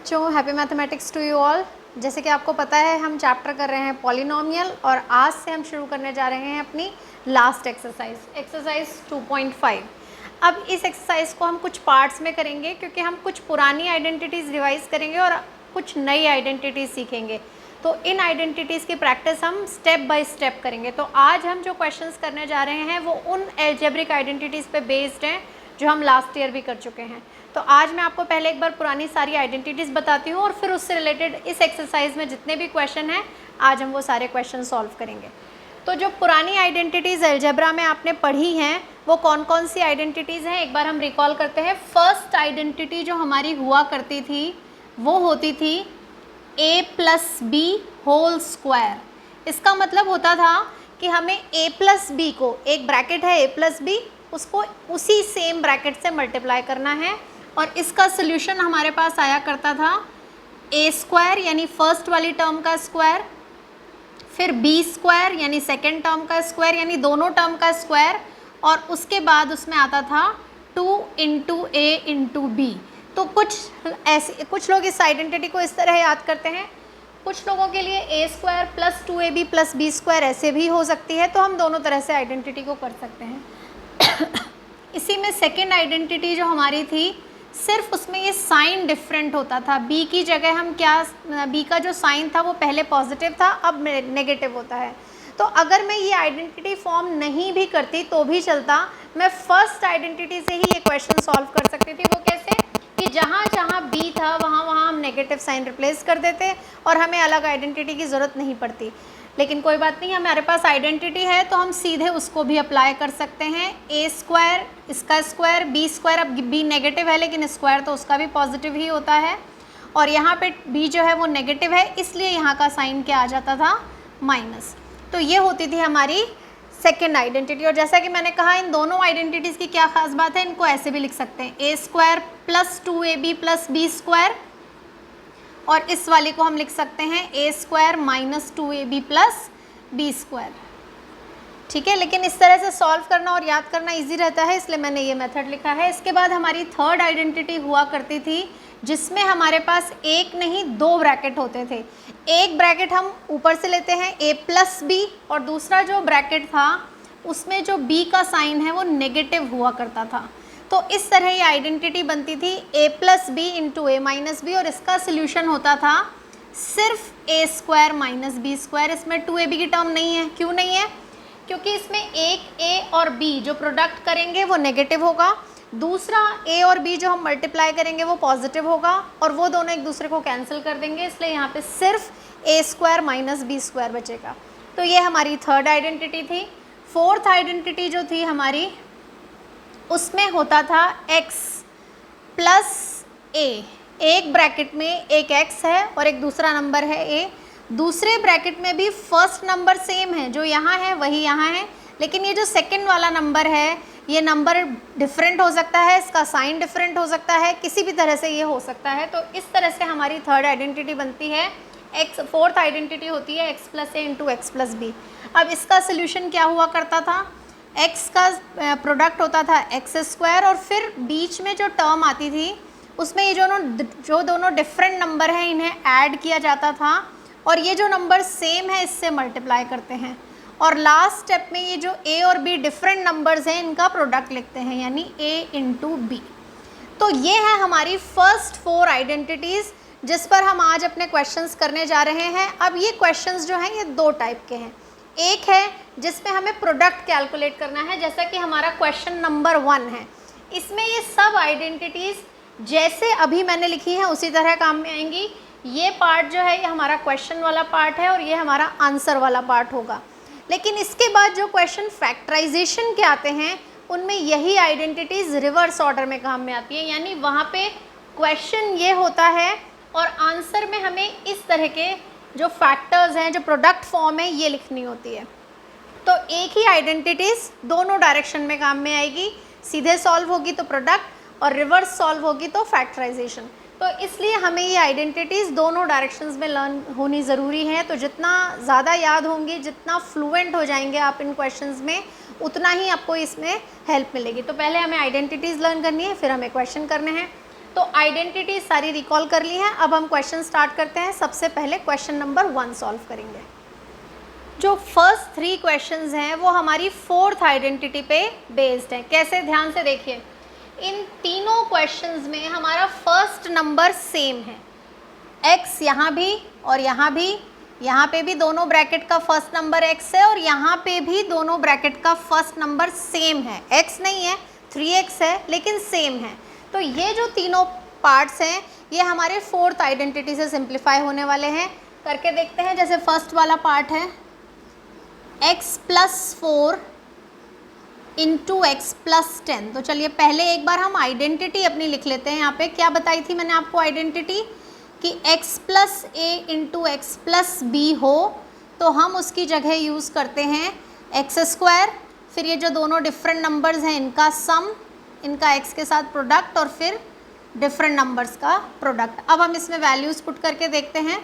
बच्चों, happy mathematics to you all. जैसे कि आपको पता है हम चैप्टर कर रहे हैं पॉलिनोमियल और आज से हम शुरू करने जा रहे हैं अपनी लास्ट एक्सरसाइज 2.5। अब इस एक्सरसाइज को हम कुछ पार्ट्स में करेंगे क्योंकि हम कुछ पुरानी आइडेंटिटीज़ रिवाइज करेंगे और कुछ नई आइडेंटिटीज़ सीखेंगे। तो इन आइडेंटिटीज़ की प्रैक्टिस हम स्टेप बाय स्टेप करेंगे। तो आज हम जो क्वेश्चंस करने जा रहे हैं वो उन एल्जेब्रिक आइडेंटिटीज़ पे बेस्ड हैं जो हम लास्ट ईयर भी कर चुके हैं। तो आज मैं आपको पहले एक बार पुरानी सारी आइडेंटिटीज़ बताती हूँ और फिर उससे रिलेटेड इस एक्सरसाइज में जितने भी क्वेश्चन हैं आज हम वो सारे क्वेश्चन सॉल्व करेंगे। तो जो पुरानी आइडेंटिटीज़ अलजेब्रा में आपने पढ़ी हैं वो कौन कौन सी आइडेंटिटीज़ हैं एक बार हम रिकॉल करते हैं। फर्स्ट आइडेंटिटी जो हमारी हुआ करती थी वो होती थी a+b होल स्क्वायर। इसका मतलब होता था कि हमें a+b को, एक ब्रैकेट है a+b, उसको उसी सेम ब्रैकेट से मल्टीप्लाई करना है और इसका सोल्यूशन हमारे पास आया करता था a² यानी फर्स्ट वाली टर्म का स्क्वायर, फिर b² यानी सेकेंड टर्म का स्क्वायर यानी दोनों टर्म का स्क्वायर, और उसके बाद उसमें आता था 2 × a × b। तो कुछ लोग इस आइडेंटिटी को इस तरह याद करते हैं, कुछ लोगों के लिए a² + 2ab + b² ऐसे भी हो सकती है। तो हम दोनों तरह से आइडेंटिटी को कर सकते हैं। इसी में सेकेंड आइडेंटिटी जो हमारी थी, सिर्फ उसमें ये साइन डिफरेंट होता था। b की जगह हम b का जो साइन था वो पहले पॉजिटिव था, अब नेगेटिव होता है। तो अगर मैं ये आइडेंटिटी फॉर्म नहीं भी करती तो भी चलता, मैं फर्स्ट आइडेंटिटी से ही ये क्वेश्चन सॉल्व कर सकती थी। वो कैसे कि जहाँ जहाँ b था वहाँ वहाँ हम नेगेटिव साइन रिप्लेस कर देते और हमें अलग आइडेंटिटी की ज़रूरत नहीं पड़ती। लेकिन कोई बात नहीं, हमारे पास आइडेंटिटी है तो हम सीधे उसको भी अप्लाई कर सकते हैं। a² इसका स्क्वायर, b², अब b नेगेटिव है लेकिन स्क्वायर तो उसका भी पॉजिटिव ही होता है, और यहाँ पे b जो है वो नेगेटिव है इसलिए यहाँ का साइन क्या आ जाता था, माइनस। तो ये होती थी हमारी सेकेंड आइडेंटिटी। और जैसा कि मैंने कहा इन दोनों आइडेंटिटीज़ की क्या खास बात है, इनको ऐसे भी लिख सकते हैं a² + 2ab + b², और इस वाले को हम लिख सकते हैं a² - 2ab + b²। ठीक है, लेकिन इस तरह से सॉल्व करना और याद करना इजी रहता है इसलिए मैंने ये मेथड लिखा है। इसके बाद हमारी थर्ड आइडेंटिटी हुआ करती थी जिसमें हमारे पास एक नहीं दो ब्रैकेट होते थे। एक ब्रैकेट हम ऊपर से लेते हैं a + b, और दूसरा जो ब्रैकेट था उसमें जो b का साइन है वो नेगेटिव हुआ करता था। तो इस तरह ये आइडेंटिटी बनती थी a + b × a - b, और इसका सोल्यूशन होता था सिर्फ a² - b²। इसमें 2ab की टर्म नहीं है। क्यों नहीं है? क्योंकि इसमें एक a और b जो प्रोडक्ट करेंगे वो नेगेटिव होगा, दूसरा a और b जो हम मल्टीप्लाई करेंगे वो पॉजिटिव होगा, और वो दोनों एक दूसरे को कैंसिल कर देंगे, इसलिए यहाँ पे सिर्फ a² - b² बचेगा। तो ये हमारी थर्ड आइडेंटिटी थी। फोर्थ आइडेंटिटी जो थी हमारी, उसमें होता था x + a। एक ब्रैकेट में एक x है और एक दूसरा नंबर है a। दूसरे ब्रैकेट में भी फर्स्ट नंबर सेम है, जो यहाँ है वही यहाँ है, लेकिन ये जो सेकंड वाला नंबर है ये नंबर डिफरेंट हो सकता है, इसका साइन डिफरेंट हो सकता है, किसी भी तरह से ये हो सकता है। तो इस तरह से हमारी थर्ड आइडेंटिटी बनती है। फोर्थ आइडेंटिटी होती है x + a × x + b। अब इसका सोल्यूशन क्या हुआ करता था, x का प्रोडक्ट होता था x² और फिर बीच में जो टर्म आती थी उसमें ये जो दोनों डिफरेंट नंबर हैं इन्हें ऐड किया जाता था, और ये जो नंबर सेम है इससे मल्टीप्लाई करते हैं, और लास्ट स्टेप में ये जो a और b डिफरेंट नंबर्स हैं इनका प्रोडक्ट लिखते हैं यानी a × b। तो ये है हमारी फर्स्ट 4 आइडेंटिटीज़ जिस पर हम आज अपने क्वेश्चंस करने जा रहे हैं। अब ये क्वेश्चंस जो हैं ये दो टाइप के हैं। एक है जिसमें हमें प्रोडक्ट कैलकुलेट करना है, जैसा कि हमारा क्वेश्चन नंबर 1 है। इसमें ये सब आइडेंटिटीज़ जैसे अभी मैंने लिखी हैं उसी तरह काम में आएंगी। ये पार्ट जो है ये हमारा क्वेश्चन वाला पार्ट है और ये हमारा आंसर वाला पार्ट होगा। लेकिन इसके बाद जो क्वेश्चन फैक्टराइजेशन के आते हैं उनमें यही आइडेंटिटीज़ रिवर्स ऑर्डर में काम में आती है, यानी वहाँ पे क्वेश्चन ये होता है और आंसर में हमें इस तरह के जो फैक्टर्स हैं, जो प्रोडक्ट फॉर्म है, ये लिखनी होती है। तो एक ही आइडेंटिटीज़ दोनों डायरेक्शन में काम में आएगी, सीधे सॉल्व होगी तो प्रोडक्ट और रिवर्स सॉल्व होगी तो फैक्टराइजेशन। तो इसलिए हमें ये आइडेंटिटीज़ दोनों डायरेक्शंस में लर्न होनी ज़रूरी है। तो जितना ज़्यादा याद होंगी, जितना फ्लुएंट हो जाएंगे आप इन क्वेश्चंस में, उतना ही आपको इसमें हेल्प मिलेगी। तो पहले हमें आइडेंटिटीज़ लर्न करनी है, फिर हमें क्वेश्चन करने हैं। तो आइडेंटिटी सारी रिकॉल कर ली है। अब हम क्वेश्चन स्टार्ट करते हैं। सबसे पहले क्वेश्चन नंबर 1 सॉल्व करेंगे। जो फर्स्ट 3 क्वेश्चंस हैं वो हमारी 4th आइडेंटिटी पे बेस्ड हैं। कैसे, ध्यान से देखिए। इन तीनों क्वेश्चंस में हमारा फर्स्ट नंबर सेम है। x यहाँ भी और यहाँ भी, यहाँ पे भी दोनों ब्रैकेट का फर्स्ट नंबर x है और यहाँ पे भी दोनों ब्रैकेट का फर्स्ट नंबर सेम है। x नहीं है, 3x है, लेकिन सेम है। तो ये जो तीनों पार्ट्स हैं ये हमारे 4th आइडेंटिटी से सिंप्लीफाई होने वाले हैं। करके देखते हैं। जैसे फर्स्ट वाला पार्ट है x + 4 × x + 10। तो चलिए पहले एक बार हम आइडेंटिटी अपनी लिख लेते हैं। यहाँ पे क्या बताई थी मैंने आपको आइडेंटिटी, कि x + a × x + b हो तो हम उसकी जगह यूज़ करते हैं x²। फिर ये जो दोनों डिफरेंट नंबर्स हैं इनका सम, इनका x के साथ प्रोडक्ट और फिर डिफरेंट नंबर्स का प्रोडक्ट। अब हम इसमें वैल्यूज़ पुट करके देखते हैं।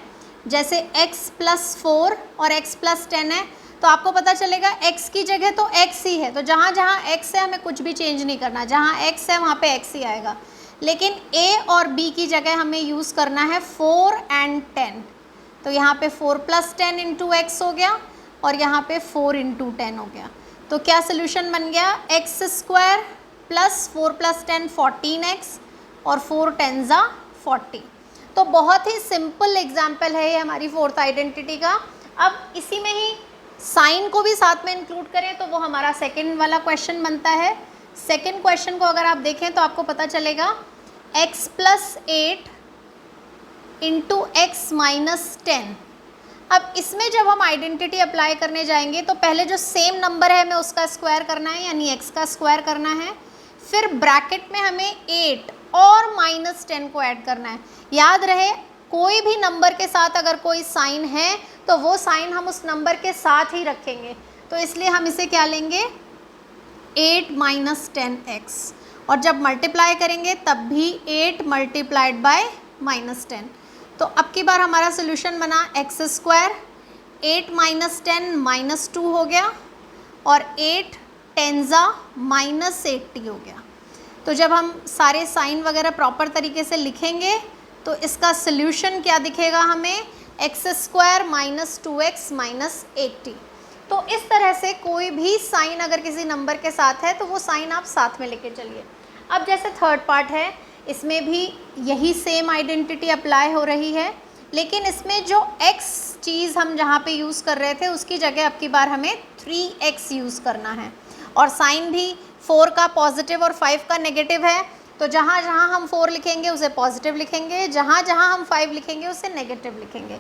जैसे x + 4 और x + 10 है तो आपको पता चलेगा x की जगह तो x ही है। तो जहाँ जहाँ x है हमें कुछ भी चेंज नहीं करना, जहाँ x है वहाँ पे x ही आएगा। लेकिन a और b की जगह हमें यूज़ करना है 4 और 10। तो यहाँ पे 4 + 10 × x हो गया और यहाँ पे 4 × 10 हो गया। तो क्या सोल्यूशन बन गया, x² + 4 + 10 14x और 4 10 40। तो बहुत ही सिंपल एग्जाम्पल है ये हमारी 4th आइडेंटिटी का। अब इसी में ही साइन को भी साथ में इंक्लूड करें तो वो हमारा सेकंड वाला क्वेश्चन बनता है। सेकंड क्वेश्चन को अगर आप देखें तो आपको पता चलेगा x + 8 × x - 10। अब इसमें जब हम आइडेंटिटी अप्लाई करने जाएंगे तो पहले जो सेम नंबर है हमें उसका स्क्वायर करना है, यानी x का स्क्वायर करना है। फिर ब्रैकेट में हमें 8 और -10 को ऐड करना है। याद रहे कोई भी नंबर के साथ अगर कोई साइन है तो वो साइन हम उस नंबर के साथ ही रखेंगे। तो इसलिए हम इसे क्या लेंगे, 8 - 10x, और जब मल्टीप्लाई करेंगे तब भी 8 × -10। तो अब की बार हमारा सोल्यूशन बना x², 8 - 10 -2 हो गया और 8 10 -80 हो गया। तो जब हम सारे साइन वगैरह प्रॉपर तरीके से लिखेंगे तो इसका सोल्यूशन क्या दिखेगा हमें, x² - 2x - 80। तो इस तरह से कोई भी साइन अगर किसी नंबर के साथ है तो वो साइन आप साथ में लेके चलिए। अब जैसे थर्ड पार्ट है, इसमें भी यही सेम आइडेंटिटी अप्लाई हो रही है, लेकिन इसमें जो x चीज़ हम जहाँ पे यूज़ कर रहे थे उसकी जगह अब की बार हमें 3x यूज़ करना है। और साइन भी 4 का पॉजिटिव और 5 का नेगेटिव है, तो जहाँ जहाँ हम 4 लिखेंगे उसे पॉजिटिव लिखेंगे, जहाँ जहाँ हम 5 लिखेंगे उसे नेगेटिव लिखेंगे।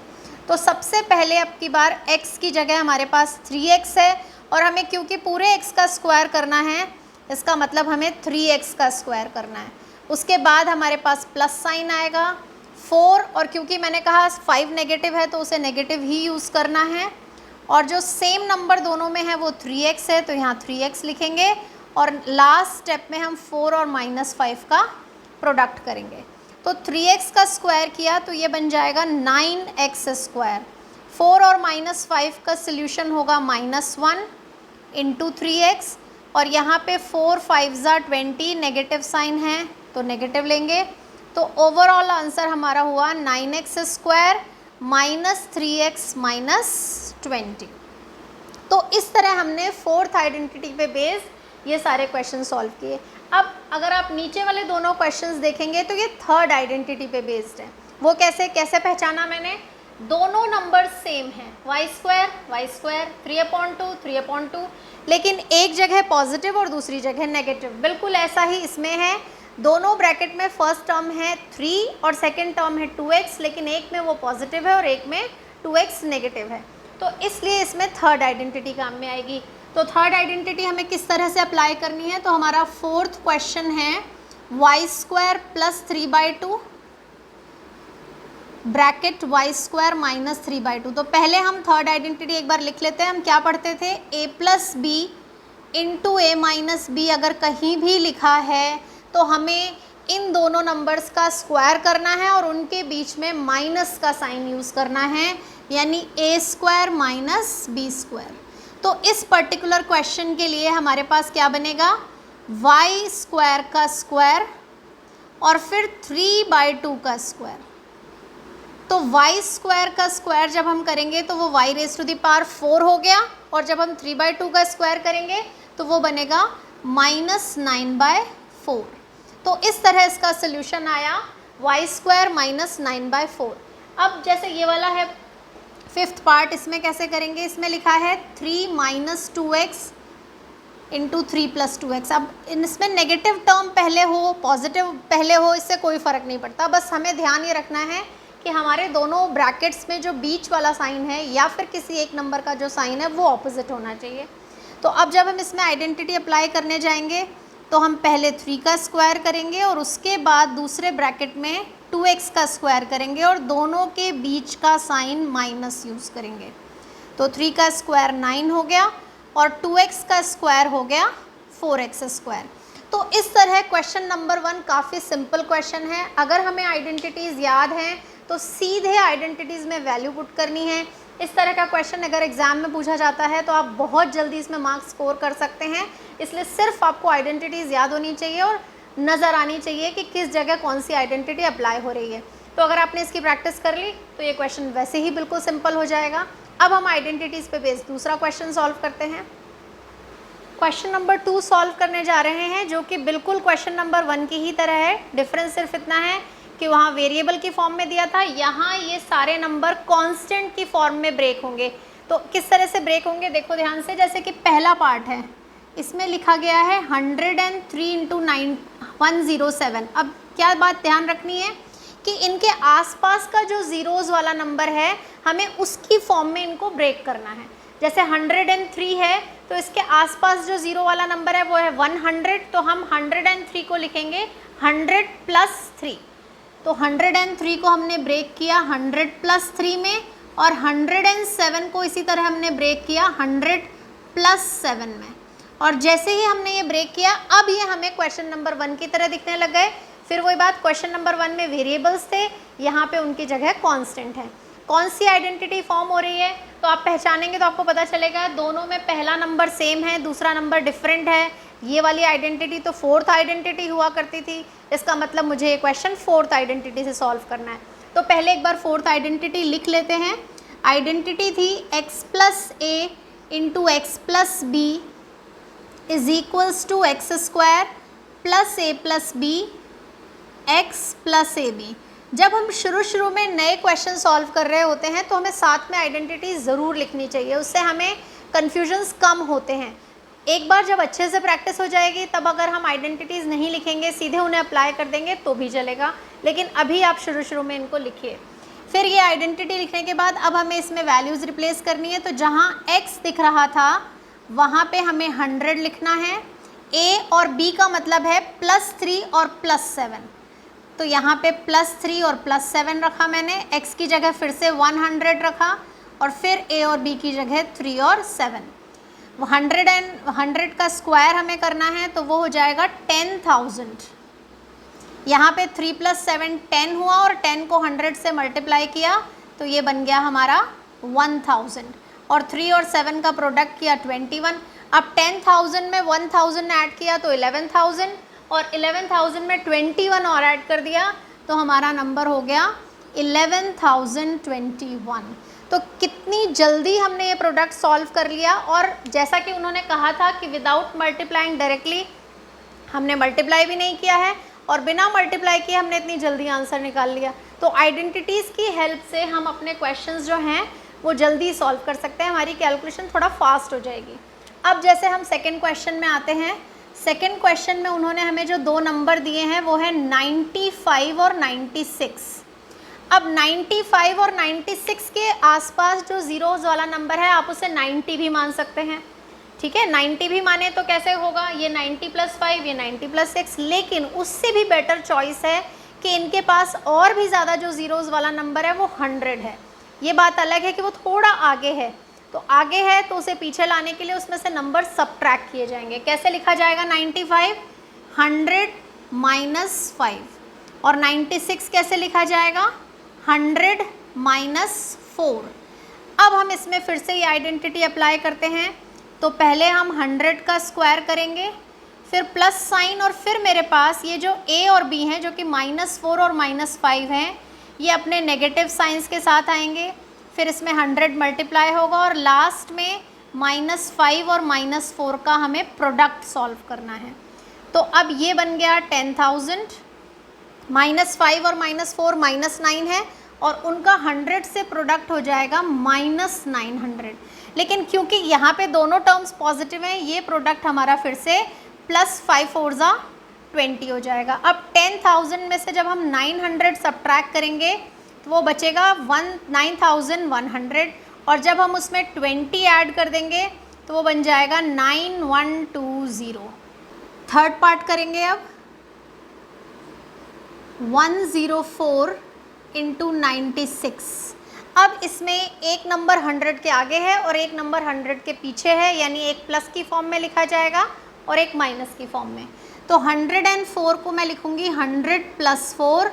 तो सबसे पहले अब की बार x की जगह हमारे पास 3x है और हमें क्योंकि पूरे x का स्क्वायर करना है, इसका मतलब हमें 3x का स्क्वायर करना है। उसके बाद हमारे पास प्लस साइन आएगा 4, और क्योंकि मैंने कहा 5 नेगेटिव है तो उसे नेगेटिव ही यूज़ करना है। और जो सेम नंबर दोनों में है वो 3x है तो यहाँ 3x लिखेंगे और लास्ट स्टेप में हम 4 और -5 का प्रोडक्ट करेंगे। तो 3x का स्क्वायर किया तो ये बन जाएगा 9x²। 4 और -5 का सोल्यूशन होगा -1 × 3x, और यहाँ पे 4 5 20 नेगेटिव साइन है तो नेगेटिव लेंगे। तो ओवरऑल आंसर हमारा हुआ 9x² - 3x - 20। तो इस तरह हमने 4th आइडेंटिटी पे बेस ये सारे क्वेश्चन सॉल्व किए। अब अगर आप नीचे वाले दोनों क्वेश्चंस देखेंगे तो ये 3rd आइडेंटिटी पे बेस्ड है। वो कैसे पहचाना मैंने, दोनों नंबर सेम हैं, y², 3/2, 3/2, लेकिन एक जगह पॉजिटिव और दूसरी जगह नेगेटिव। बिल्कुल ऐसा ही इसमें है, दोनों ब्रैकेट में फर्स्ट टर्म है 3 और सेकंड टर्म है 2x, लेकिन एक में वो पॉजिटिव है और एक में 2x नेगेटिव है। तो इसलिए इसमें 3rd आइडेंटिटी काम में आएगी। तो 3rd आइडेंटिटी हमें किस तरह से अप्लाई करनी है, तो हमारा 4th क्वेश्चन है y² + 3/2 ब्रैकेट y² - 3/2। तो पहले हम 3rd आइडेंटिटी एक बार लिख लेते हैं। हम क्या पढ़ते थे, a + b × a - b अगर कहीं भी लिखा है तो हमें इन दोनों नंबर्स का स्क्वायर करना है और उनके बीच में माइनस का साइन यूज़ करना है, यानी a² - b²। तो इस पर्टिकुलर क्वेश्चन के लिए हमारे पास क्या बनेगा, y² का स्क्वायर और फिर 3/2 का स्क्वायर। तो y स्क्वायर का स्क्वायर जब हम करेंगे तो वो y⁴ हो गया, और जब हम 3/2 का स्क्वायर करेंगे तो वो बनेगा -9/4। तो इस तरह इसका सोल्यूशन आया y² -9/4। अब जैसे ये वाला है 5th पार्ट, इसमें कैसे करेंगे, इसमें लिखा है 3 - 2x इंटू 3 + 2x। अब इसमें नेगेटिव टर्म पहले हो पॉजिटिव पहले हो, इससे कोई फ़र्क नहीं पड़ता, बस हमें ध्यान ये रखना है कि हमारे दोनों ब्रैकेट्स में जो बीच वाला साइन है या फिर किसी एक नंबर का जो साइन है वो ऑपोजिट होना चाहिए। तो अब जब हम इसमें आइडेंटिटी अप्लाई करने जाएंगे तो हम पहले 3 का स्क्वायर करेंगे और उसके बाद दूसरे ब्रैकेट में 2x का स्क्वायर करेंगे और दोनों के बीच का साइन माइनस यूज़ करेंगे। तो 3 का स्क्वायर 9 हो गया और 2x का स्क्वायर हो गया 4x²। तो इस तरह क्वेश्चन नंबर 1 काफ़ी सिंपल क्वेश्चन है। अगर हमें आइडेंटिटीज़ याद हैं तो सीधे आइडेंटिटीज़ में वैल्यू पुट करनी है। इस तरह का क्वेश्चन अगर एग्ज़ाम में पूछा जाता है तो आप बहुत जल्दी इसमें मार्क्स स्कोर कर सकते हैं। इसलिए सिर्फ आपको आइडेंटिटीज़ याद होनी चाहिए और नज़र आनी चाहिए कि किस जगह कौन सी आइडेंटिटी अप्लाई हो रही है। तो अगर आपने इसकी प्रैक्टिस कर ली तो ये क्वेश्चन वैसे ही बिल्कुल सिंपल हो जाएगा। अब हम आइडेंटिटीज़ पे बेस्ड दूसरा क्वेश्चन सॉल्व करते हैं। क्वेश्चन नंबर 2 सॉल्व करने जा रहे हैं, जो कि बिल्कुल क्वेश्चन नंबर 1 की ही तरह है। डिफरेंस सिर्फ इतना है कि वहाँ वेरिएबल की फॉर्म में दिया था, यहाँ ये सारे नंबर कांस्टेंट की फॉर्म में ब्रेक होंगे। तो किस तरह से ब्रेक होंगे देखो ध्यान से। जैसे कि पहला पार्ट है, इसमें लिखा गया है 103 × 107। अब क्या बात ध्यान रखनी है कि इनके आसपास का जो ज़ीरोज़ वाला नंबर है हमें उसकी फॉर्म में इनको ब्रेक करना है। जैसे 103 है तो इसके आसपास जो ज़ीरो वाला नंबर है वो है 100, तो हम 103 को लिखेंगे 100 + 3। तो 103 को हमने ब्रेक किया 100 + 3 में, और 107 को इसी तरह हमने ब्रेक किया 100 + 7 में। और जैसे ही हमने ये ब्रेक किया अब ये हमें क्वेश्चन नंबर 1 की तरह दिखने लग गए। फिर वही बात, क्वेश्चन नंबर 1 में वेरिएबल्स थे, यहाँ पे उनकी जगह कांस्टेंट है। कौन सी आइडेंटिटी फॉर्म हो रही है तो आप पहचानेंगे तो आपको पता चलेगा दोनों में पहला नंबर सेम है, दूसरा नंबर डिफरेंट है। ये वाली आइडेंटिटी तो 4th आइडेंटिटी हुआ करती थी, इसका मतलब मुझे ये क्वेश्चन 4th आइडेंटिटी से सॉल्व करना है। तो पहले एक बार 4th आइडेंटिटी लिख लेते हैं। आइडेंटिटी थी x + a × x + b = x² + a + b x + ab। जब हम शुरू में नए क्वेश्चन सॉल्व कर रहे होते हैं तो हमें साथ में आइडेंटिटी ज़रूर लिखनी चाहिए, उससे हमें कन्फ्यूजन्स कम होते हैं। एक बार जब अच्छे से प्रैक्टिस हो जाएगी तब अगर हम आइडेंटिटीज़ नहीं लिखेंगे, सीधे उन्हें अप्लाई कर देंगे तो भी चलेगा, लेकिन अभी आप शुरू में इनको लिखिए। फिर ये आइडेंटिटी लिखने के बाद अब हमें इसमें वैल्यूज़ रिप्लेस करनी है। तो जहाँ x दिख रहा था वहाँ पे हमें 100 लिखना है। a और b का मतलब है +3 और +7, तो यहाँ पे +3 और +7 रखा मैंने। x की जगह फिर से 100 रखा और फिर a और b की जगह 3 और 7। 100 का स्क्वायर हमें करना है तो वो हो जाएगा 10,000। यहाँ पे 3 + 7 10 हुआ और 10 को 100 से मल्टीप्लाई किया तो ये बन गया हमारा 1000, और 3 और 7 का प्रोडक्ट किया 21। अब 10,000 में 1000 ऐड किया तो 11,000, और 11,000 में 21 और ऐड कर दिया तो हमारा नंबर हो गया 11,021। तो कितनी जल्दी हमने ये प्रोडक्ट सॉल्व कर लिया। और जैसा कि उन्होंने कहा था कि विदाउट मल्टीप्लाइंग डायरेक्टली, हमने मल्टीप्लाई भी नहीं किया है और बिना मल्टीप्लाई किए हमने इतनी जल्दी आंसर निकाल लिया। तो आइडेंटिटीज़ की हेल्प से हम अपने क्वेश्चंस जो हैं वो जल्दी सॉल्व कर सकते हैं, हमारी कैलकुलेशन थोड़ा फास्ट हो जाएगी। अब जैसे हम सेकेंड क्वेश्चन में आते हैं। सेकेंड क्वेश्चन में उन्होंने हमें जो दो नंबर दिए हैं वो है 95 और 96। अब 95 और 96 के आसपास जो ज़ीरोज़ वाला नंबर है आप उसे 90 भी मान सकते हैं, ठीक है। 90 भी माने तो कैसे होगा, ये 90 + 5, ये 90 + 6, लेकिन उससे भी बेटर चॉइस है कि इनके पास और भी ज़्यादा जो ज़ीरोज़ वाला नंबर है वो 100 है। ये बात अलग है कि वो थोड़ा आगे है, तो आगे है तो उसे पीछे लाने के लिए उसमें से नंबर सबट्रैक्ट किए जाएंगे। कैसे लिखा जाएगा 95? 100 - 5। और 96 कैसे लिखा जाएगा? 100 - 4। अब हम इसमें फिर से ये आइडेंटिटी अप्लाई करते हैं। तो पहले हम 100 का स्क्वायर करेंगे, फिर प्लस साइन, और फिर मेरे पास ये जो a और b हैं जो कि -4 और -5 हैं, ये अपने नेगेटिव साइंस के साथ आएंगे। फिर इसमें 100 मल्टीप्लाई होगा और लास्ट में -5 और -4 का हमें प्रोडक्ट सॉल्व करना है। तो अब ये बन गया 10,000, -5 और -4 -9 है, और उनका 100 से प्रोडक्ट हो जाएगा -900। लेकिन क्योंकि यहाँ पे दोनों टर्म्स पॉजिटिव हैं, ये प्रोडक्ट हमारा फिर से +5 4 20 हो जाएगा। अब 10,000 में से जब हम 900 सब्ट्रैक्ट करेंगे तो वो बचेगा 9100, और जब हम उसमें 20 ऐड कर देंगे तो वो बन जाएगा 9120। थर्ड पार्ट करेंगे अब। 104 × 96। अब इसमें एक नंबर 100 के आगे है और एक नंबर 100 के पीछे है, यानी एक प्लस की फॉर्म में लिखा जाएगा और एक माइनस की फॉर्म में। तो 104 को मैं लिखूंगी 100 + 4,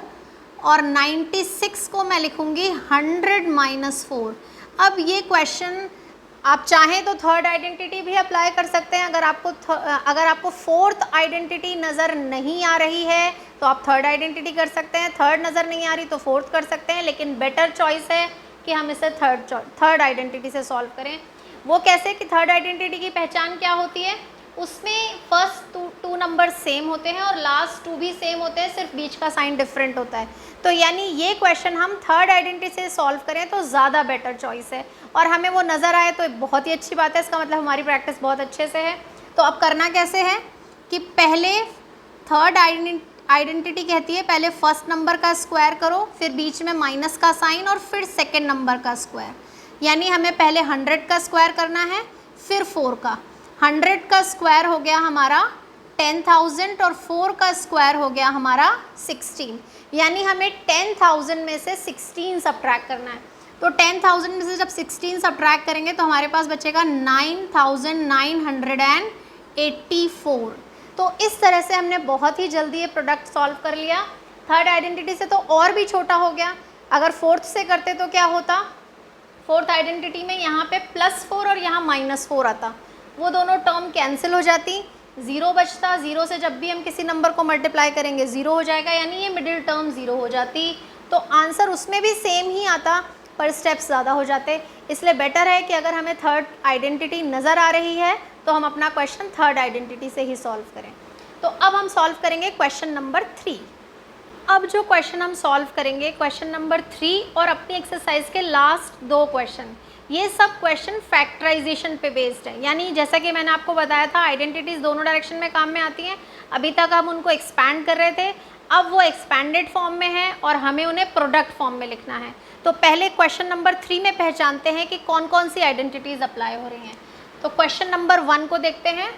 और 96 को मैं लिखूंगी 100 - 4। अब ये क्वेश्चन आप चाहें तो थर्ड आइडेंटिटी भी अप्लाई कर सकते हैं। अगर आपको फोर्थ आइडेंटिटी नज़र नहीं आ रही है तो आप थर्ड आइडेंटिटी कर सकते हैं, थर्ड नज़र नहीं आ रही तो फोर्थ कर सकते हैं, लेकिन बेटर चॉइस है कि हम इसे थर्ड आइडेंटिटी से सॉल्व करें। वो कैसे कि थर्ड आइडेंटिटी की पहचान क्या होती है, उसमें फर्स्ट टू नंबर सेम होते हैं और लास्ट 2 भी सेम होते हैं, सिर्फ बीच का साइन डिफरेंट होता है। तो यानी ये क्वेश्चन हम थर्ड आइडेंटिटी से सॉल्व करें तो ज़्यादा बेटर चॉइस है, और हमें वो नज़र आए तो बहुत ही अच्छी बात है। इसका मतलब हमारी प्रैक्टिस बहुत अच्छे से है। तो अब करना कैसे है कि पहले थर्ड आइडेंटिटी कहती है पहले फर्स्ट नंबर का स्क्वायर करो, फिर बीच में माइनस का साइन, और फिर सेकेंड नंबर का स्क्वायर। यानी हमें पहले 100 का स्क्वायर करना है, फिर 4 का। 100 का स्क्वायर हो गया हमारा 10,000 और 4 का स्क्वायर हो गया हमारा 16। यानी हमें 10,000 में से 16 सब्ट्रैक्ट करना है। तो 10,000 में से जब 16 सब्ट्रैक्ट करेंगे तो हमारे पास बचेगा 9,984। तो इस तरह से हमने बहुत ही जल्दी ये प्रोडक्ट सॉल्व कर लिया। थर्ड आइडेंटिटी से तो और भी छोटा हो गया। अगर फोर्थ से करते तो क्या होता, फोर्थ आइडेंटिटी में यहाँ पे +4 और यहाँ -4 आता, वो दोनों टर्म कैंसिल हो जाती, 0 बचता। 0 से जब भी हम किसी नंबर को मल्टीप्लाई करेंगे 0 हो जाएगा, यानी ये मिडिल टर्म 0 हो जाती। तो आंसर उसमें भी सेम ही आता पर स्टेप्स ज़्यादा हो जाते। इसलिए बेटर है कि अगर हमें थर्ड आइडेंटिटी नज़र आ रही है तो हम अपना क्वेश्चन थर्ड आइडेंटिटी से ही सॉल्व करें। तो अब हम सॉल्व करेंगे क्वेश्चन नंबर 3। अब जो क्वेश्चन हम सॉल्व करेंगे क्वेश्चन नंबर 3 और अपनी एक्सरसाइज के लास्ट 2 क्वेश्चन, ये सब क्वेश्चन फैक्टराइजेशन पे बेस्ड है। यानी जैसा कि मैंने आपको बताया था आइडेंटिटीज़ दोनों डायरेक्शन में काम में आती हैं। अभी तक हम उनको एक्सपैंड कर रहे थे, अब वो एक्सपैंडेड फॉर्म में है और हमें उन्हें प्रोडक्ट फॉर्म में लिखना है। तो पहले क्वेश्चन नंबर 3 में पहचानते हैं कि कौन कौन सी आइडेंटिटीज़ अप्लाई हो रही हैं। तो क्वेश्चन नंबर 1 को देखते हैं।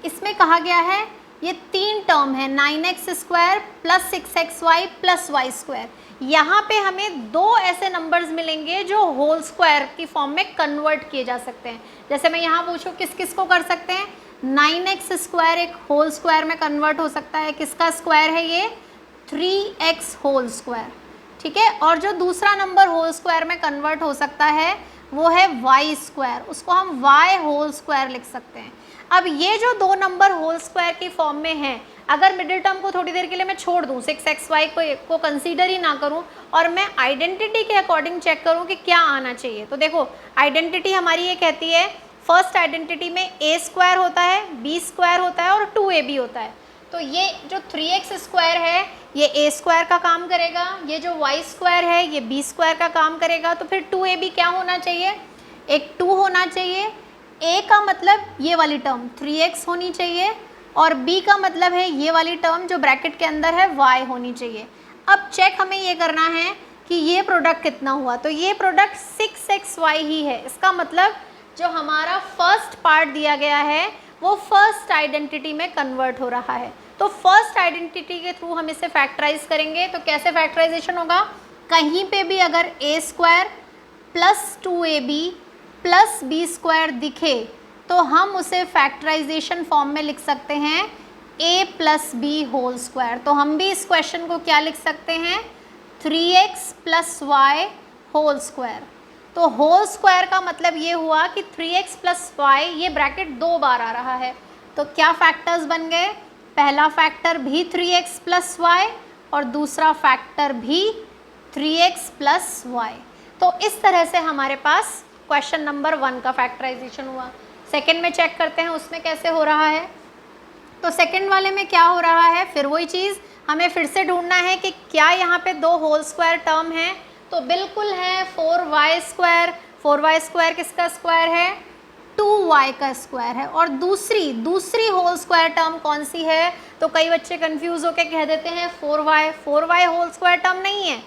इसमें कहा गया है ये 3 टर्म है 9x² + 6xy + y²। यहाँ पे हमें 2 ऐसे नंबर्स मिलेंगे जो होल स्क्वायर की फॉर्म में कन्वर्ट किए जा सकते हैं। जैसे मैं यहाँ पूछूँ किस किस को कर सकते हैं, 9x² एक होल स्क्वायर में कन्वर्ट हो सकता है। किसका स्क्वायर है ये, 3x होल स्क्वायर, ठीक है। और जो दूसरा नंबर होल स्क्वायर में कन्वर्ट हो सकता है वो है y², उसको हम y होल स्क्वायर लिख सकते हैं। अब ये जो 2 नंबर होल स्क्वायर की फॉर्म में हैं, अगर मिडिल टर्म को थोड़ी देर के लिए मैं छोड़ दूँ, 6xy को कंसीडर ही ना करूँ और मैं आइडेंटिटी के अकॉर्डिंग चेक करूँ कि क्या आना चाहिए, तो देखो आइडेंटिटी हमारी ये कहती है फर्स्ट आइडेंटिटी में a² होता है, b² होता है और 2ab होता है। तो ये जो 3x² है ये a² का काम करेगा, ये जो y² है ये b² का काम करेगा। तो फिर 2ab क्या होना चाहिए, एक 2 होना चाहिए। a का मतलब ये वाली टर्म 3x होनी चाहिए और b का मतलब है ये वाली टर्म जो ब्रैकेट के अंदर है y होनी चाहिए। अब चेक हमें ये करना है कि ये प्रोडक्ट कितना हुआ, तो ये प्रोडक्ट 6xy ही है। इसका मतलब जो हमारा फर्स्ट पार्ट दिया गया है वो फर्स्ट आइडेंटिटी में कन्वर्ट हो रहा है। तो फर्स्ट आइडेंटिटी के थ्रू हम इसे फैक्टराइज करेंगे। तो कैसे फैक्टराइजेशन होगा, कहीं पे भी अगर a² + 2ab + b² दिखे तो हम उसे फैक्टराइजेशन फॉर्म में लिख सकते हैं a + b होल स्क्वायर। तो हम भी इस क्वेश्चन को क्या लिख सकते हैं, 3x + y होल स्क्वायर। तो होल स्क्वायर का मतलब ये हुआ कि 3x + y, ये ब्रैकेट 2 बार आ रहा है, तो तो क्या फैक्टर्स बन गए, पहला फैक्टर भी 3x प्लस वाई और दूसरा फैक्टर भी 3x प्लस वाई। तो इस तरह से हमारे पास क्वेश्चन नंबर 1 का फैक्टराइजेशन हुआ। सेकंड में चेक करते हैं उसमें कैसे हो रहा है। तो सेकंड वाले में क्या हो रहा है, फिर वही चीज़ हमें फिर से ढूंढना है कि क्या यहाँ पे 2 होल स्क्वायर टर्म है। तो बिल्कुल है 4y स्क्वायर, 4y स्क्वायर किसका स्क्वायर है, 2y का स्क्वायर है। और दूसरी होल स्क्वायर टर्म कौन सी है, तो कई बच्चे कंफ्यूज होकर कह देते हैं 4y होल स्क्वायर टर्म नहीं है,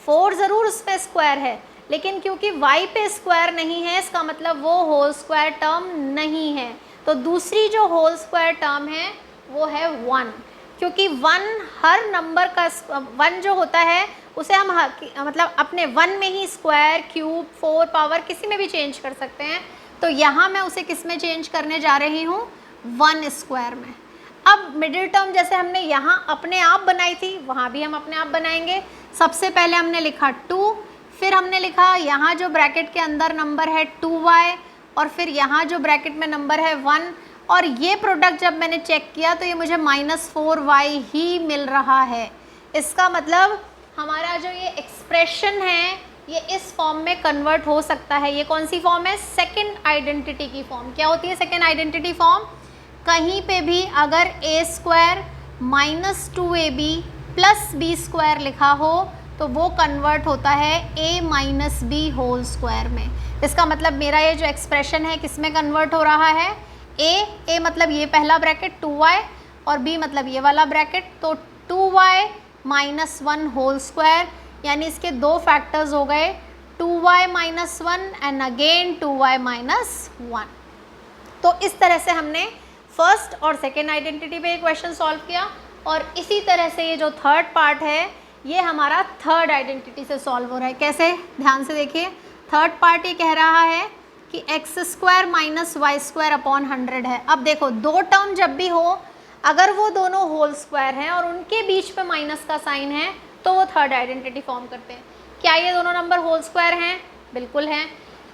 4 ज़रूर उस पर स्क्वायर है, लेकिन क्योंकि y पे स्क्वायर नहीं है इसका मतलब वो होल स्क्वायर टर्म नहीं है। तो दूसरी जो होल स्क्वायर टर्म है वो है 1, क्योंकि 1 हर नंबर का 1 जो होता है उसे हम मतलब अपने 1 में ही स्क्वायर, क्यूब, 4 पावर किसी में भी चेंज कर सकते हैं। तो यहाँ मैं उसे किस में चेंज करने जा रही हूँ, 1 स्क्वायर में। अब मिडिल टर्म जैसे हमने यहाँ अपने आप बनाई थी वहाँ भी हम अपने आप बनाएंगे। सबसे पहले हमने लिखा 2, फिर हमने लिखा यहाँ जो ब्रैकेट के अंदर नंबर है 2y और फिर यहाँ जो ब्रैकेट में नंबर है 1, और ये प्रोडक्ट जब मैंने चेक किया तो ये मुझे -4y ही मिल रहा है। इसका मतलब हमारा जो ये एक्सप्रेशन है ये इस फॉर्म में कन्वर्ट हो सकता है। ये कौन सी फॉर्म है, सेकंड आइडेंटिटी की फॉर्म। क्या होती है सेकंड आइडेंटिटी फॉर्म, कहीं पे भी अगर a square -2ab plus b square लिखा हो तो वो कन्वर्ट होता है a minus B whole square में। इसका मतलब मेरा ये जो एक्सप्रेशन है किस में कन्वर्ट हो रहा है, a मतलब ये पहला ब्रैकेट 2y और b मतलब ये वाला ब्रैकेट, तो 2y माइनस 1 होल स्क्वायर, यानी इसके 2 फैक्टर्स हो गए 2y minus 1 and again 2y minus 1। तो इस तरह से हमने फर्स्ट और सेकेंड आइडेंटिटी पे ये क्वेश्चन सॉल्व किया, और इसी तरह से ये जो थर्ड पार्ट है ये हमारा थर्ड आइडेंटिटी से सॉल्व हो रहा है। कैसे, ध्यान से देखिए। थर्ड पार्ट ये कह रहा है कि X square minus Y square upon 100 है। अब देखो, दो टर्म जब भी हो अगर वो दोनों होल स्क्वायर हैं और उनके बीच पे माइनस का साइन है तो वो थर्ड आइडेंटिटी फॉर्म करते हैं। क्या ये दोनों नंबर होल स्क्वायर हैं, बिल्कुल हैं।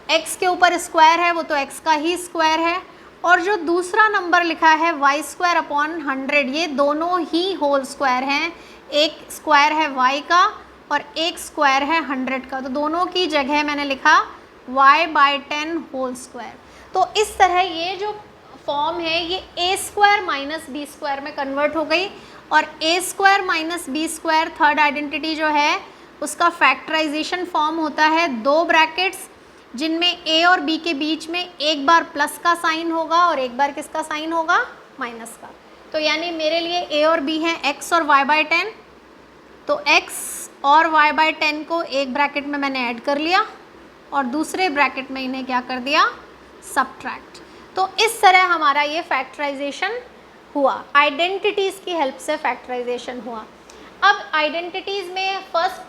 एक्स के ऊपर स्क्वायर है वो तो एक्स का ही स्क्वायर है, और जो दूसरा नंबर लिखा है वाई स्क्वायर अपॉन 100 ये दोनों ही होल स्क्वायर हैं। एक स्क्वायर है y का और एक स्क्वायर है 100 का, तो दोनों की जगह मैंने लिखा y/10 होल स्क्वायर। तो इस तरह ये जो फॉर्म है ये a square minus B square में कन्वर्ट हो गई, और a square minus B square third identity जो है उसका फैक्टराइजेशन फॉर्म होता है 2 ब्रैकेट्स जिनमें a और b के बीच में एक बार प्लस का साइन होगा और एक बार किसका साइन होगा, माइनस का। तो यानी मेरे लिए a और b हैं x और y/10, तो x और y/10 को एक ब्रैकेट में मैंने ऐड कर लिया और दूसरे ब्रैकेट में इन्हें क्या कर दिया, सब्ट्रैक्ट। तो इस तरह हमारा ये फैक्टराइजेशन हुआ, आइडेंटिटीज़ की हेल्प से फैक्टराइजेशन हुआ। अब आइडेंटिटीज़ में फर्स्ट,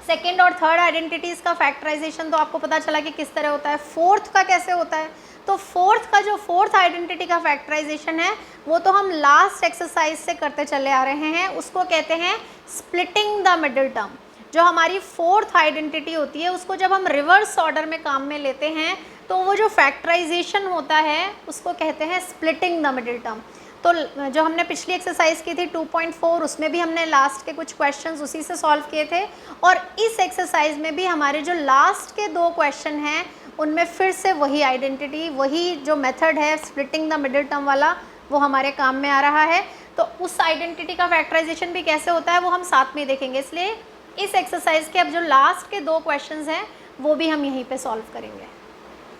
सेकेंड और थर्ड आइडेंटिटीज़ का फैक्टराइजेशन तो आपको पता चला कि किस तरह होता है। फोर्थ का कैसे होता है, तो फोर्थ आइडेंटिटी का फैक्टराइजेशन है वो तो हम लास्ट एक्सरसाइज से करते चले आ रहे हैं, उसको कहते हैं स्प्लिटिंग द मिडिल टर्म। जो हमारी फोर्थ आइडेंटिटी होती है उसको जब हम रिवर्स ऑर्डर में काम में लेते हैं तो वो जो फैक्टराइजेशन होता है उसको कहते हैं स्प्लिटिंग द मिडिल टर्म। तो जो हमने पिछली एक्सरसाइज की थी 2.4 उसमें भी हमने लास्ट के कुछ क्वेश्चंस उसी से सॉल्व किए थे, और इस एक्सरसाइज में भी हमारे जो लास्ट के 2 क्वेश्चन हैं उनमें फिर से वही आइडेंटिटी, वही जो मेथड है स्प्लिटिंग द मिडिल टर्म वाला वो हमारे काम में आ रहा है। तो उस आइडेंटिटी का फैक्टराइजेशन भी कैसे होता है वो हम साथ में देखेंगे, इसलिए इस एक्सरसाइज के अब जो लास्ट के 2 क्वेश्चंस हैं वो भी हम यहीं पे सॉल्व करेंगे।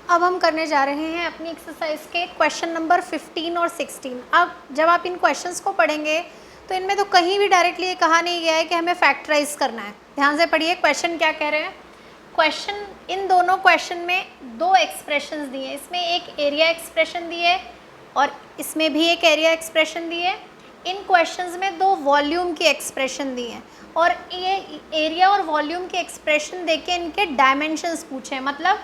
अब हम करने जा रहे हैं अपनी एक्सरसाइज के क्वेश्चन नंबर 15 और 16। अब जब आप इन क्वेश्चंस को पढ़ेंगे तो इनमें तो कहीं भी डायरेक्टली ये कहा नहीं गया है कि हमें फैक्टराइज करना है। ध्यान से पढ़िए क्वेश्चन क्या कह रहे हैं। क्वेश्चन, इन दोनों क्वेश्चन में 2 एक्सप्रेशंस दिए, इसमें एक एरिया एक्सप्रेशन दी है और इसमें भी एक एरिया एक्सप्रेशन दी है। इन क्वेश्चंस में 2 वॉल्यूम की एक्सप्रेशन दी है, और ये एरिया और वॉल्यूम की एक्सप्रेशन देके इनके डायमेंशंस पूछे। मतलब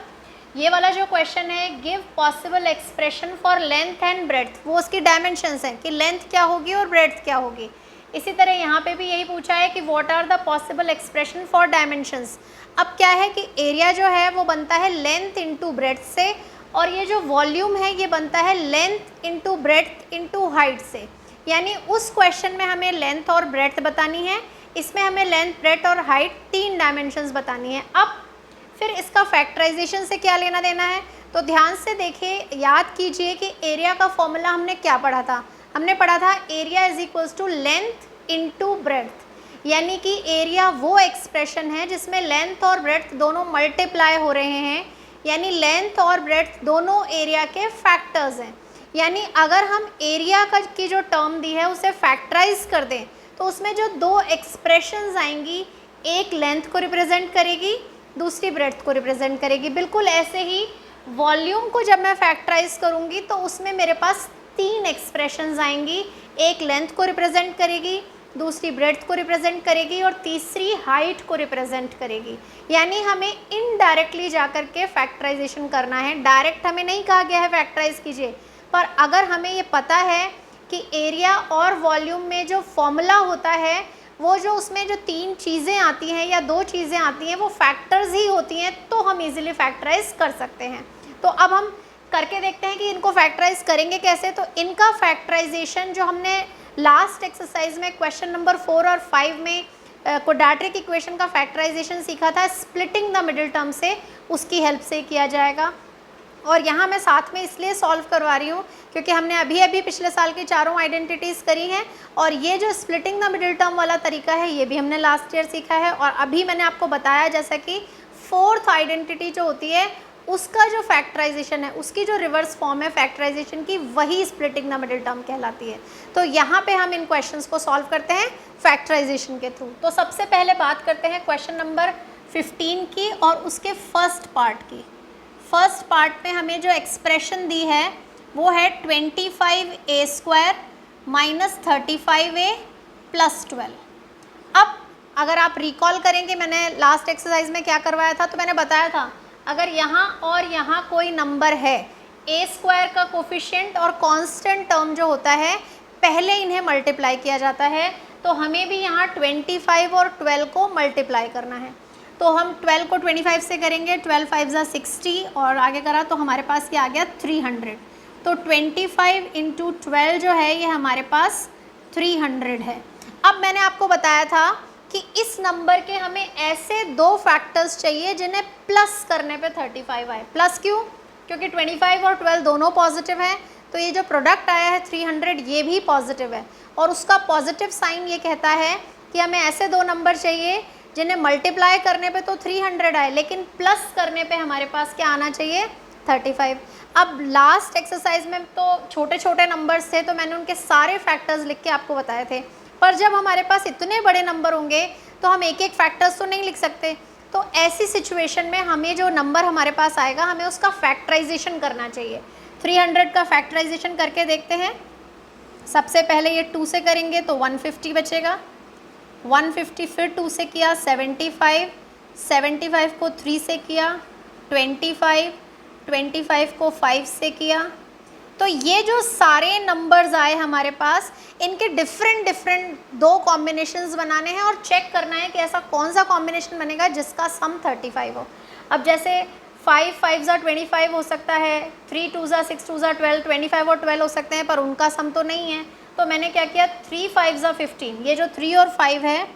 ये वाला जो क्वेश्चन है give possible expression for length and breadth, वो उसकी डायमेंशंस हैं कि लेंथ क्या होगी और ब्रेड्थ क्या होगी। इसी तरह यहाँ पे भी यही पूछा है कि what are the possible expression for dimensions. अब क्या है कि एरिया जो है वो बनता है लेंथ इंटू ब्रेड्थ से, और ये जो वॉल्यूम है ये बनता है length into breadth into height से, यानी उस क्वेश्चन में हमें लेंथ और ब्रेड्थ बतानी है, इसमें हमें लेंथ ब्रेड्थ और हाइट 3 डायमेंशंस बतानी है। अब फिर इसका फैक्टराइजेशन से क्या लेना देना है, तो ध्यान से देखिए, याद कीजिए कि एरिया का फॉर्मूला हमने क्या पढ़ा था, हमने पढ़ा था area is equals to length into breadth, यानी कि एरिया वो एक्सप्रेशन है जिसमें लेंथ और ब्रेड्थ दोनों मल्टीप्लाई हो रहे हैं, यानी लेंथ और ब्रेड्थ दोनों एरिया के फैक्टर्स हैं। यानी अगर हम एरिया का की जो टर्म दी है उसे फैक्टराइज कर दें तो उसमें जो 2 एक्सप्रेशंस आएंगी, एक लेंथ को रिप्रेजेंट करेगी, दूसरी ब्रेड्थ को रिप्रेजेंट करेगी। बिल्कुल ऐसे ही वॉल्यूम को जब मैं फैक्टराइज करूँगी तो उसमें मेरे पास 3 एक्सप्रेशंस आएंगी, एक लेंथ को रिप्रेजेंट करेगी, दूसरी ब्रेड्थ को रिप्रेजेंट करेगी और तीसरी हाइट को रिप्रेजेंट करेगी। यानी हमें इनडायरेक्टली जाकर के फैक्टराइजेशन करना है, डायरेक्ट हमें नहीं कहा गया है फैक्टराइज कीजिए, पर अगर हमें ये पता है कि एरिया और वॉल्यूम में जो फॉर्मूला होता है वो जो उसमें जो 3 चीज़ें आती हैं या 2 चीज़ें आती हैं वो फैक्टर्स ही होती हैं, तो हम इजीली फैक्टराइज कर सकते हैं। तो अब हम करके देखते हैं कि इनको फैक्टराइज करेंगे कैसे। तो इनका फैक्टराइजेशन जो हमने लास्ट एक्सरसाइज में क्वेश्चन नंबर 4 और 5 में क्वाड्रेटिक इक्वेशन का फैक्टराइजेशन सीखा था स्प्लिटिंग द मिडिल टर्म से, उसकी हेल्प से किया जाएगा। और यहाँ मैं साथ में इसलिए सॉल्व करवा रही हूँ क्योंकि हमने अभी पिछले साल की चारों आइडेंटिटीज़ करी हैं, और ये जो स्प्लिटिंग द मिडिल टर्म वाला तरीका है ये भी हमने लास्ट ईयर सीखा है। और अभी मैंने आपको बताया जैसा कि 4th आइडेंटिटी जो होती है उसका जो फैक्टराइजेशन है, उसकी जो रिवर्स फॉर्म है फैक्टराइजेशन की, वही स्प्लिटिंग द मिडिल टर्म कहलाती है। तो यहाँ पे हम इन क्वेश्चंस को सॉल्व करते हैं फैक्टराइजेशन के थ्रू। तो सबसे पहले बात करते हैं क्वेश्चन नंबर 15 की और उसके फर्स्ट पार्ट की। फर्स्ट पार्ट में हमें जो एक्सप्रेशन दी है वो है 25a² माइनस 35a प्लस 12। अब अगर आप रिकॉल करेंगे मैंने लास्ट एक्सरसाइज में क्या करवाया था, तो मैंने बताया था अगर यहाँ और यहाँ कोई नंबर है, a² का कोफिशिएंट और कांस्टेंट टर्म जो होता है पहले इन्हें मल्टीप्लाई किया जाता है, तो हमें भी यहाँ 25 और 12 को मल्टीप्लाई करना है। तो हम 12 को 25 से करेंगे, 12 5 ज़ा 60 और आगे करा तो हमारे पास ये आ गया 300। तो 25 इंटू 12 जो है ये हमारे पास 300 है। अब मैंने आपको बताया था कि इस नंबर के हमें ऐसे 2 फैक्टर्स चाहिए जिन्हें प्लस करने पे 35 आए। प्लस क्यों? क्योंकि 25 और 12 दोनों पॉजिटिव हैं, तो ये जो प्रोडक्ट आया है 300 ये भी पॉजिटिव है, और उसका पॉजिटिव साइन ये कहता है कि हमें ऐसे 2 नंबर चाहिए जिन्हें मल्टीप्लाई करने पे तो 300 आए, लेकिन प्लस करने पे हमारे पास क्या आना चाहिए, 35। अब लास्ट एक्सरसाइज में तो छोटे छोटे नंबर्स थे तो मैंने उनके सारे फैक्टर्स लिख के आपको बताए थे, पर जब हमारे पास इतने बड़े नंबर होंगे तो हम एक एक फैक्टर्स तो नहीं लिख सकते। तो ऐसी सिचुएशन में हमें जो नंबर हमारे पास आएगा हमें उसका फैक्टराइजेशन करना चाहिए। 300 का फैक्टराइजेशन करके देखते हैं। सबसे पहले ये 2 से करेंगे तो 150 बचेगा, 150 फिर 2 से किया 75, 75 को 3 से किया 25, 25 को 5 से किया। तो ये जो सारे नंबर्स आए हमारे पास, इनके डिफरेंट 2 कॉम्बिनेशंस बनाने हैं और चेक करना है कि ऐसा कौन सा कॉम्बिनेशन बनेगा जिसका सम 35 हो। अब जैसे 5 5 ज़ा 25 हो सकता है, 3 2 ज़ा 6 2 ज़ा 12, 25 और 12 हो सकते हैं, पर उनका सम तो नहीं है। तो मैंने क्या किया, 3 5 ज़ा 15, ये जो 3 और 5 है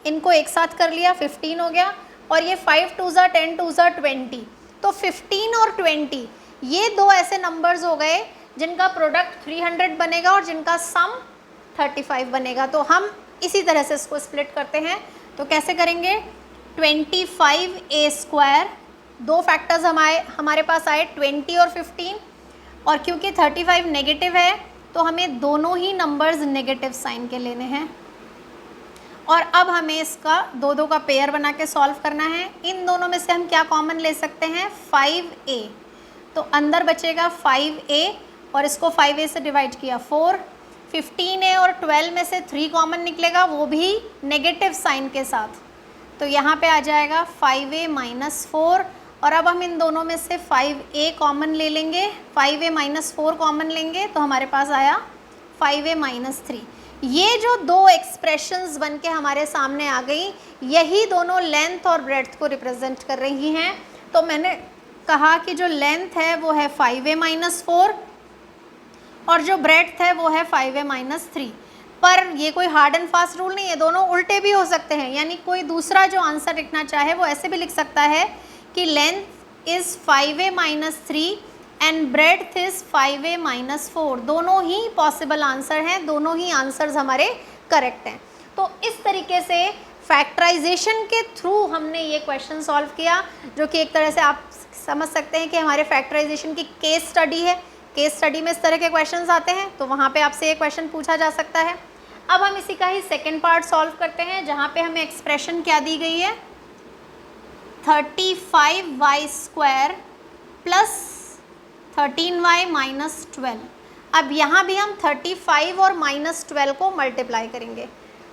इनको एक साथ कर लिया, 15 हो गया। और ये 5 2 ज़ा 10 2 ज़ा 20, तो 15 और 20 ये 2 ऐसे नंबर्स हो गए जिनका प्रोडक्ट 300 बनेगा और जिनका सम 35 बनेगा। तो हम इसी तरह से इसको स्प्लिट करते हैं। तो कैसे करेंगे, 25a², 2 फैक्टर्स हमारे पास आए 20 और 15, और क्योंकि 35 नेगेटिव है तो हमें दोनों ही नंबर्स नेगेटिव साइन के लेने हैं। और अब हमें इसका 2 का पेयर बना के सॉल्व करना है। इन दोनों में से हम क्या कॉमन ले सकते हैं, 5a, तो अंदर बचेगा 5a और इसको 5a से डिवाइड किया 4, 15a और 12 में से 3 कॉमन निकलेगा, वो भी नेगेटिव साइन के साथ। तो यहाँ पे आ जाएगा 5a माइनस 4, और अब हम इन दोनों में से 5a कॉमन ले लेंगे, 5a माइनस 4 कॉमन लेंगे, तो हमारे पास आया 5a माइनस 3। ये जो 2 एक्सप्रेशंस बन के हमारे सामने आ गई, यही दोनों लेंथ और ब्रेड्थ को रिप्रेजेंट कर रही हैं। तो मैंने कहा कि जो लेंथ है वो है 5a माइनस 4 और जो ब्रेड्थ है वो है 5a माइनस 3। पर ये कोई हार्ड एंड फास्ट रूल नहीं है, दोनों उल्टे भी हो सकते हैं। यानी कोई दूसरा जो आंसर लिखना चाहे वो ऐसे भी लिख सकता है कि length is 5a minus 3 and breadth is 5a minus 4। दोनों ही पॉसिबल आंसर हैं, दोनों ही आंसर्स हमारे करेक्ट हैं। तो इस तरीके से फैक्टराइजेशन के थ्रू हमने ये क्वेश्चन सॉल्व किया, जो कि एक तरह से आप समझ सकते हैं कि हमारे फैक्टराइजेशन की केस स्टडी है। केस स्टडी में इस तरह के क्वेश्चंस आते हैं, तो वहाँ पे आपसे ये क्वेश्चन पूछा जा सकता है। अब हम इसी का ही सेकंड पार्ट सॉल्व करते हैं, जहाँ पे हमें एक्सप्रेशन क्या दी गई है, 35y square plus 13y minus 12। अब यहाँ भी हम 35 और माइनस 12 को मल्टीप्लाई करेंगे,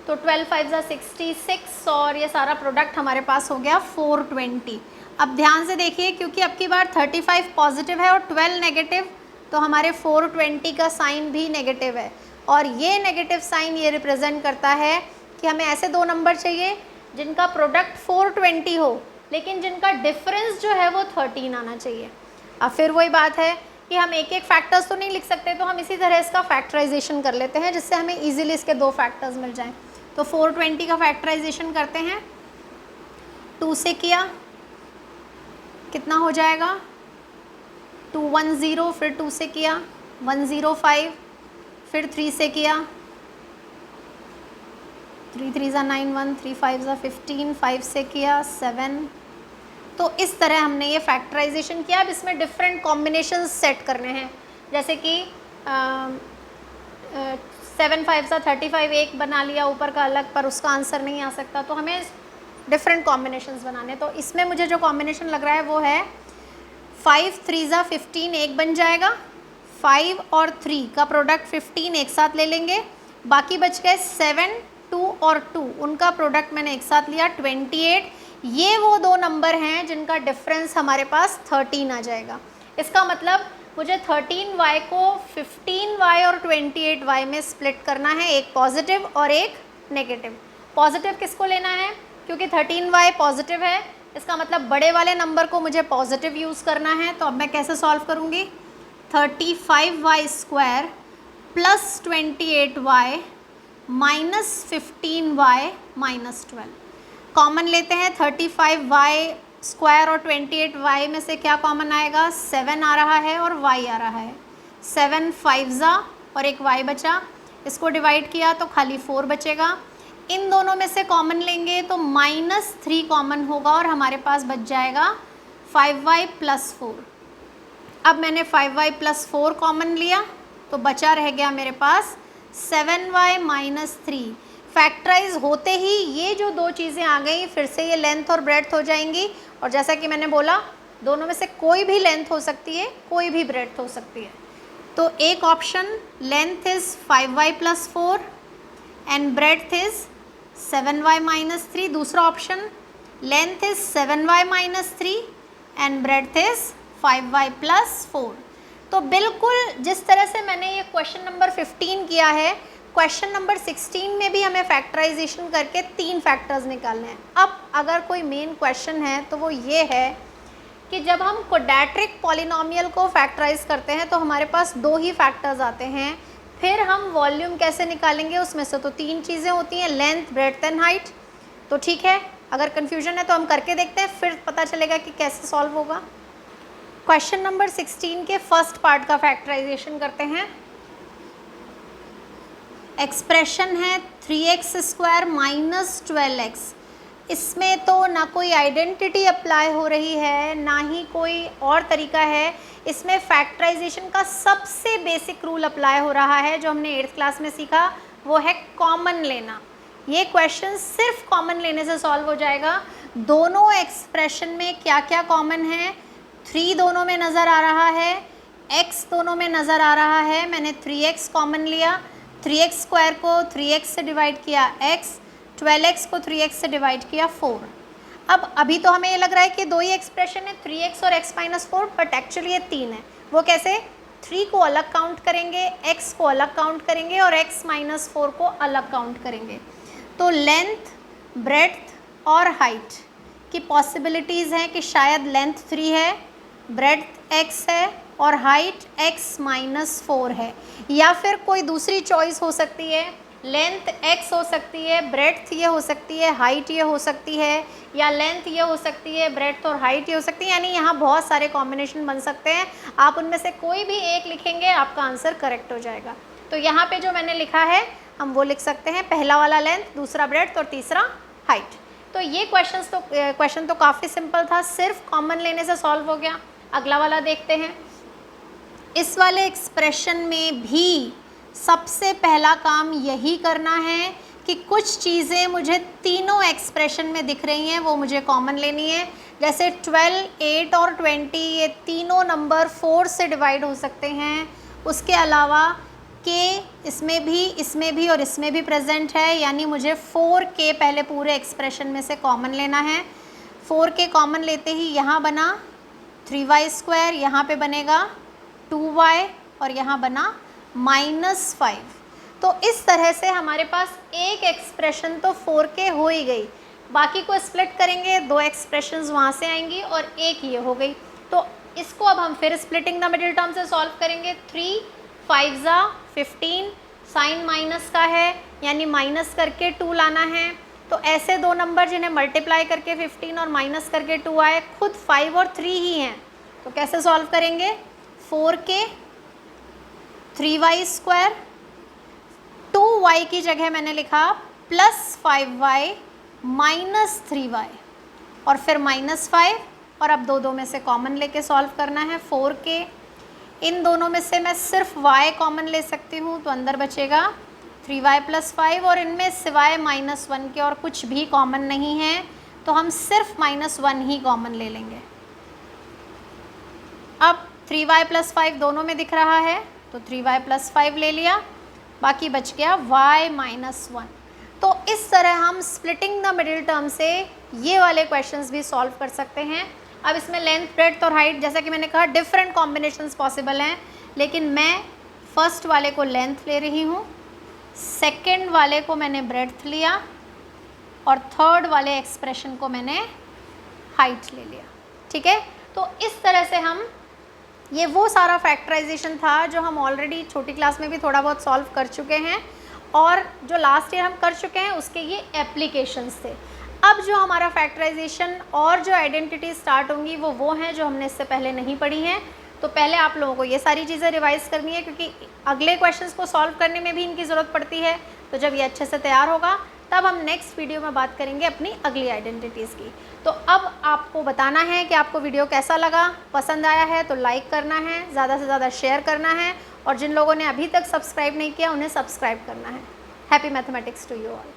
तो 12 5 66 और ये सारा प्रोडक्ट हमारे पास हो गया 420। अब ध्यान से देखिए, क्योंकि अब की बार 35 पॉजिटिव है और 12 नेगेटिव, तो हमारे 420 का साइन भी नेगेटिव है। और ये नेगेटिव साइन ये रिप्रेजेंट करता है कि हमें ऐसे दो नंबर चाहिए जिनका प्रोडक्ट 420 हो, लेकिन जिनका डिफरेंस जो है वो 13 आना चाहिए। अब फिर वही बात है कि हम एक एक फैक्टर्स तो नहीं लिख सकते, तो हम इसी तरह इसका फैक्टराइजेशन कर लेते हैं, जिससे हमें ईजिली इसके दो फैक्टर्स मिल जाएं। तो 420 का फैक्टराइजेशन करते हैं, 2 से किया, कितना हो जाएगा, 210, फिर 2 से किया 105, फिर 3 से किया 3 3 9 1, 3 5 15, 5 से किया 7। तो इस तरह हमने ये फैक्टराइजेशन किया। अब इसमें डिफरेंट कॉम्बिनेशन सेट करने हैं, जैसे कि 7 5 35 एक बना लिया ऊपर का अलग, पर उसका आंसर नहीं आ सकता, तो हमें डिफरेंट कॉम्बिनेशंस बनाने। तो इसमें मुझे जो कॉम्बिनेशन लग रहा है वो है 5 3 15 एक बन जाएगा, 5 और 3 का प्रोडक्ट 15 एक साथ ले लेंगे, बाकी बच गए 7 2 और 2, उनका प्रोडक्ट मैंने एक साथ लिया 28। ये वो दो नंबर हैं जिनका डिफरेंस हमारे पास 13 आ जाएगा। इसका मतलब मुझे 13y को 15y और 28y में स्प्लिट करना है, एक पॉजिटिव और एक नेगेटिव। पॉजिटिव किसको लेना है, क्योंकि 13y पॉजिटिव है, इसका मतलब बड़े वाले नंबर को मुझे पॉजिटिव यूज़ करना है। तो अब मैं कैसे सॉल्व करूँगी, 35y square plus 28y minus 15y minus 12। Common लेते हैं, 35y स्क्वायर और 28y में से क्या कॉमन आएगा, 7 आ रहा है और y आ रहा है, 7 5 और एक y बचा, इसको डिवाइड किया तो खाली 4 बचेगा। इन दोनों में से कॉमन लेंगे तो -3 कॉमन होगा और हमारे पास बच जाएगा 5y प्लस 4। अब मैंने 5y प्लस 4 कॉमन लिया तो बचा रह गया मेरे पास 7y माइनस 3। फैक्टराइज होते ही ये जो दो चीज़ें आ गई, फिर से ये लेंथ और ब्रेड्थ हो जाएंगी, और जैसा कि मैंने बोला दोनों में से कोई भी लेंथ हो सकती है, कोई भी ब्रेड्थ हो सकती है। तो एक option length is 5y plus 4 and breadth is 7y minus 3, दूसरा option length is 7y minus 3 and breadth is 5y plus 4। तो बिल्कुल जिस तरह से मैंने ये क्वेश्चन नंबर 15 किया है, क्वेश्चन नंबर 16 में भी हमें फैक्टराइजेशन करके 3 फैक्टर्स निकालने हैं। अब अगर कोई मेन क्वेश्चन है तो वो ये है कि जब हम क्वाड्रेटिक पॉलिनोमियल को फैक्टराइज करते हैं तो हमारे पास 2 ही फैक्टर्स आते हैं, फिर हम वॉल्यूम कैसे निकालेंगे, उसमें से तो 3 चीज़ें होती हैं, लेंथ ब्रेड्थ एंड हाइट। तो ठीक है, अगर कन्फ्यूजन है तो हम करके देखते हैं, फिर पता चलेगा कि कैसे सॉल्व होगा। क्वेश्चन नंबर 16 के फर्स्ट पार्ट का फैक्टराइजेशन करते हैं। एक्सप्रेशन है 3x स्क्वायर माइनस 12x। इसमें तो ना कोई आइडेंटिटी अप्लाई हो रही है, ना ही कोई और तरीका है। इसमें फैक्टराइजेशन का सबसे बेसिक रूल अप्लाई हो रहा है, जो हमने 8th क्लास में सीखा, वो है कॉमन लेना। ये क्वेश्चन सिर्फ कॉमन लेने से सॉल्व हो जाएगा। दोनों एक्सप्रेशन में क्या क्या कॉमन है, 3 दोनों में नज़र आ रहा है, x दोनों में नज़र आ रहा है। मैंने 3x कॉमन लिया, 3x स्क्वायर को 3x से डिवाइड किया x, 12x को 3x से डिवाइड किया 4। अब अभी तो हमें ये लग रहा है कि 2 ही एक्सप्रेशन है, 3x और x माइनस 4, बट एक्चुअली ये 3 है। वो कैसे, 3 को अलग काउंट करेंगे, x को अलग काउंट करेंगे और x माइनस 4 को अलग काउंट करेंगे। तो लेंथ ब्रेड्थ और हाइट की पॉसिबिलिटीज़ हैं कि शायद लेंथ 3 है ब्रेड्थ x है और हाइट x-4 है, या फिर कोई दूसरी चॉइस हो सकती है, लेंथ x हो सकती है, ब्रेड्थ ये हो सकती है, हाइट ये हो सकती है, या लेंथ ये हो सकती है, ब्रेड्थ और हाइट ये हो सकती है, यानी यहाँ बहुत सारे कॉम्बिनेशन बन सकते हैं। आप उनमें से कोई भी एक लिखेंगे, आपका आंसर करेक्ट हो जाएगा। तो यहाँ पे जो मैंने लिखा है हम वो लिख सकते हैं, पहला वाला लेंथ, दूसरा ब्रेड्थ और तीसरा हाइट। तो ये क्वेश्चन तो काफ़ी सिंपल था, सिर्फ कॉमन लेने से सॉल्व हो गया। अगला वाला देखते हैं। इस वाले एक्सप्रेशन में भी सबसे पहला काम यही करना है कि कुछ चीज़ें मुझे तीनों एक्सप्रेशन में दिख रही हैं, वो मुझे कॉमन लेनी है। जैसे 12, 8 और 20 ये तीनों नंबर 4 से डिवाइड हो सकते हैं। उसके अलावा k इसमें भी और इसमें भी प्रेजेंट है, यानी मुझे 4k पहले पूरे एक्सप्रेशन में से कॉमन लेना है। 4k कॉमन लेते ही यहाँ बना 3y², यहाँ पे बनेगा 2y और यहाँ बना -5। तो इस तरह से हमारे पास एक एक्सप्रेशन तो 4k हो ही गई, बाकी को स्प्लिट करेंगे, 2 एक्सप्रेशंस वहाँ से आएंगी और एक ये हो गई। तो इसको अब हम फिर स्प्लिटिंग द मिडिल टर्म से सॉल्व करेंगे। 3 5 15, साइन माइनस का है यानी माइनस करके 2 लाना है। तो ऐसे दो नंबर जिन्हें मल्टीप्लाई करके 15 और माइनस करके 2 आए, खुद 5 और 3 ही हैं। तो कैसे सॉल्व करेंगे? 4k 3y², 2y की जगह मैंने लिखा +5y -3y और फिर -5, और अब दो में से कॉमन लेके सॉल्व करना है। 4k, इन दोनों में से मैं सिर्फ y कॉमन ले सकती हूँ, तो अंदर बचेगा 3y + 5, और इनमें सिवाय -1 के और कुछ भी कॉमन नहीं है, तो हम सिर्फ -1 ही कॉमन ले लेंगे। अब 3y + 5 दोनों में दिख रहा है, तो 3y + 5 ले लिया, बाकी बच गया y -1। तो इस तरह हम स्प्लिटिंग द मिडिल टर्म से ये वाले क्वेश्चंस भी सॉल्व कर सकते हैं। अब इसमें लेंथ, ब्रेड्थ और हाइट, जैसा कि मैंने कहा, डिफरेंट कॉम्बिनेशंस पॉसिबल हैं, लेकिन मैं फर्स्ट वाले को लेंथ ले रही हूँ, सेकंड वाले को मैंने ब्रेड्थ लिया और थर्ड वाले एक्सप्रेशन को मैंने हाइट ले लिया। ठीक है, तो इस तरह से हम, ये वो सारा फैक्टराइजेशन था जो हम ऑलरेडी छोटी क्लास में भी थोड़ा बहुत सॉल्व कर चुके हैं, और जो लास्ट ईयर हम कर चुके हैं उसके ये एप्लीकेशंस थे। अब जो हमारा फैक्टराइजेशन और जो आइडेंटिटी स्टार्ट होंगी वो हैं जो हमने इससे पहले नहीं पढ़ी हैं। तो पहले आप लोगों को ये सारी चीज़ें रिवाइज करनी है, क्योंकि अगले क्वेश्चंस को सॉल्व करने में भी इनकी ज़रूरत पड़ती है। तो जब ये अच्छे से तैयार होगा तब हम नेक्स्ट वीडियो में बात करेंगे अपनी अगली आइडेंटिटीज़ की। तो अब आपको बताना है कि आपको वीडियो कैसा लगा, पसंद आया है तो लाइक करना है, ज़्यादा से ज़्यादा शेयर करना है, और जिन लोगों ने अभी तक सब्सक्राइब नहीं किया उन्हें सब्सक्राइब करना है। Happy mathematics to you all.